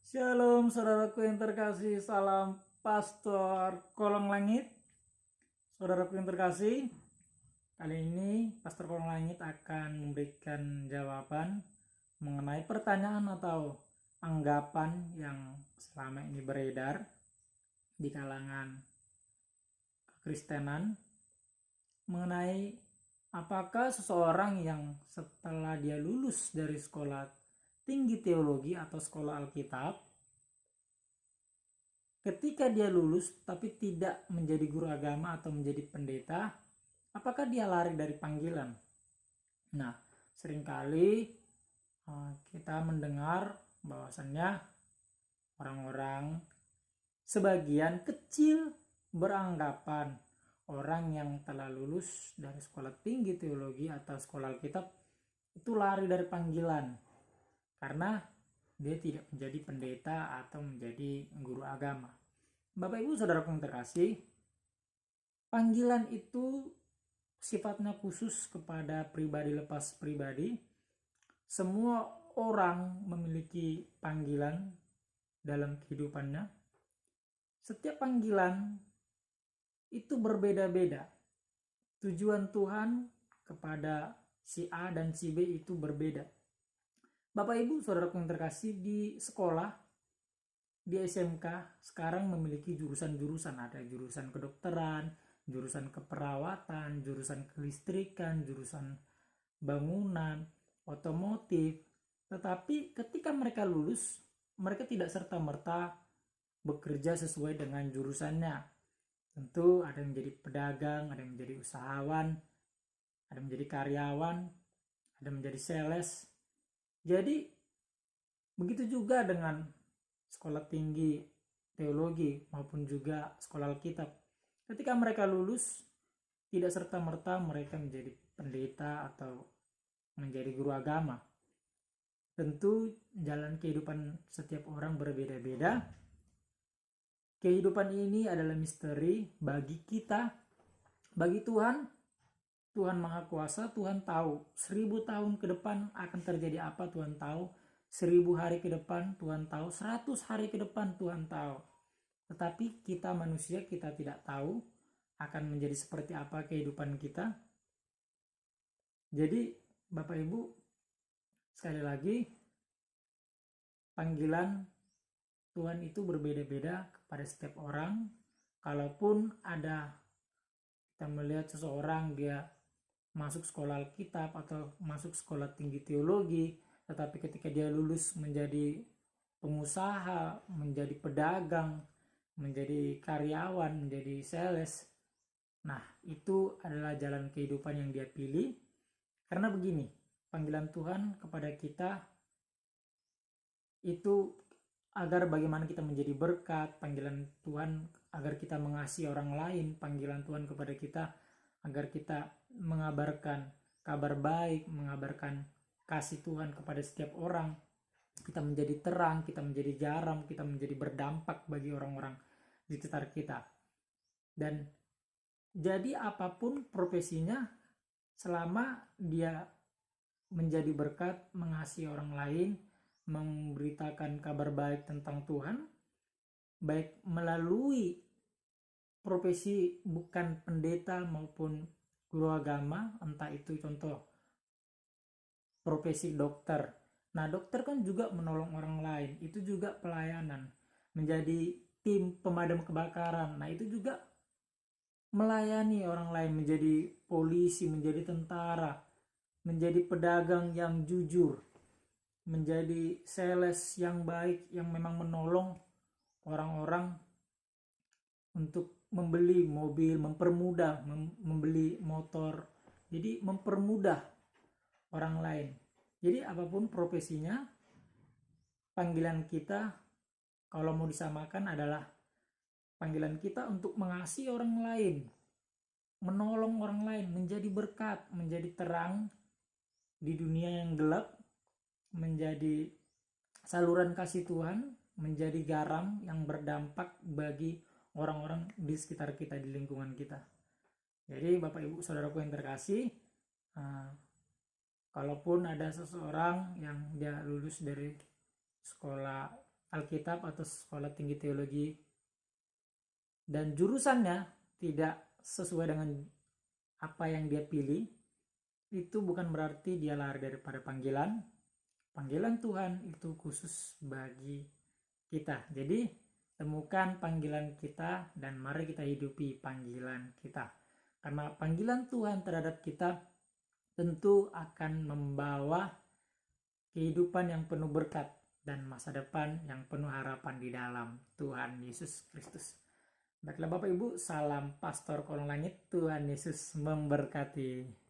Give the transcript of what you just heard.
Shalom saudaraku yang terkasih, salam Pastor Kolong Langit. Saudaraku yang terkasih, kali ini Pastor Kolong Langit akan memberikan jawaban mengenai pertanyaan atau anggapan yang selama ini beredar di kalangan kekristenan mengenai apakah seseorang yang setelah dia lulus dari sekolah tinggi teologi atau sekolah Alkitab, ketika dia lulus tapi tidak menjadi guru agama atau menjadi pendeta, apakah dia lari dari panggilan? Nah, seringkali kita mendengar bahwasannya orang-orang sebagian kecil beranggapan orang yang telah lulus dari sekolah tinggi teologi atau sekolah Alkitab itu lari dari panggilan karena dia tidak menjadi pendeta atau menjadi guru agama. Bapak Ibu Saudaraku yang terkasih, panggilan itu sifatnya khusus kepada pribadi lepas pribadi. Semua orang memiliki panggilan dalam kehidupannya. Setiap panggilan itu berbeda-beda. Tujuan Tuhan kepada si A dan si B itu berbeda. Bapak Ibu Saudaraku yang terkasih, di sekolah, di SMK sekarang memiliki jurusan-jurusan. Ada jurusan kedokteran, jurusan keperawatan, jurusan kelistrikan, jurusan bangunan, otomotif. Tetapi ketika mereka lulus, mereka tidak serta-merta bekerja sesuai dengan jurusannya. Tentu ada yang menjadi pedagang, ada yang menjadi usahawan, ada yang menjadi karyawan, ada yang menjadi sales. Jadi begitu juga dengan sekolah tinggi teologi maupun juga sekolah Alkitab. Ketika mereka lulus, tidak serta-merta mereka menjadi pendeta atau menjadi guru agama. Tentu jalan kehidupan setiap orang berbeda-beda. Kehidupan ini adalah misteri bagi kita, bagi Tuhan. Tuhan Maha Kuasa, Tuhan tahu 1000 tahun ke depan akan terjadi apa, Tuhan tahu. 1000 hari ke depan Tuhan tahu, 100 hari ke depan Tuhan tahu. Tetapi kita manusia, kita tidak tahu akan menjadi seperti apa kehidupan kita. Jadi Bapak Ibu, sekali lagi, panggilan Tuhan itu berbeda-beda kepada setiap orang. Kalaupun ada kita melihat seseorang dia masuk sekolah Alkitab atau masuk sekolah tinggi teologi, tetapi ketika dia lulus menjadi pengusaha, menjadi pedagang, menjadi karyawan, menjadi sales, nah itu adalah jalan kehidupan yang dia pilih. Karena begini, panggilan Tuhan kepada kita itu agar bagaimana kita menjadi berkat, panggilan Tuhan agar kita mengasihi orang lain, panggilan Tuhan kepada kita agar kita mengabarkan kabar baik, mengabarkan kasih Tuhan kepada setiap orang. Kita menjadi terang, kita menjadi garam, kita menjadi berdampak bagi orang-orang di sekitar kita. Dan jadi apapun profesinya, selama dia menjadi berkat, mengasihi orang lain, memberitakan kabar baik tentang Tuhan, baik melalui profesi bukan pendeta maupun guru agama, entah itu contoh profesi dokter. Nah, dokter kan juga menolong orang lain, itu juga pelayanan. Menjadi tim pemadam kebakaran, nah itu juga melayani orang lain. Menjadi polisi, menjadi tentara, menjadi pedagang yang jujur, menjadi sales yang baik, yang memang menolong orang-orang untuk membeli mobil, mempermudah membeli motor. Jadi mempermudah orang lain. Jadi apapun profesinya, panggilan kita kalau mau disamakan adalah panggilan kita untuk mengasihi orang lain, menolong orang lain, menjadi berkat, menjadi terang di dunia yang gelap, menjadi saluran kasih Tuhan, menjadi garam yang berdampak bagi orang-orang di sekitar kita, di lingkungan kita. Jadi Bapak Ibu Saudaraku yang terkasih, kalaupun ada seseorang yang dia lulus dari sekolah Alkitab atau sekolah tinggi teologi dan jurusannya tidak sesuai dengan apa yang dia pilih, itu bukan berarti dia lari daripada panggilan. Panggilan Tuhan itu khusus bagi kita. Jadi temukan panggilan kita dan mari kita hidupi panggilan kita. Karena panggilan Tuhan terhadap kita tentu akan membawa kehidupan yang penuh berkat dan masa depan yang penuh harapan di dalam Tuhan Yesus Kristus. Baiklah Bapak Ibu, salam Pastor Kolong Langit. Tuhan Yesus memberkati.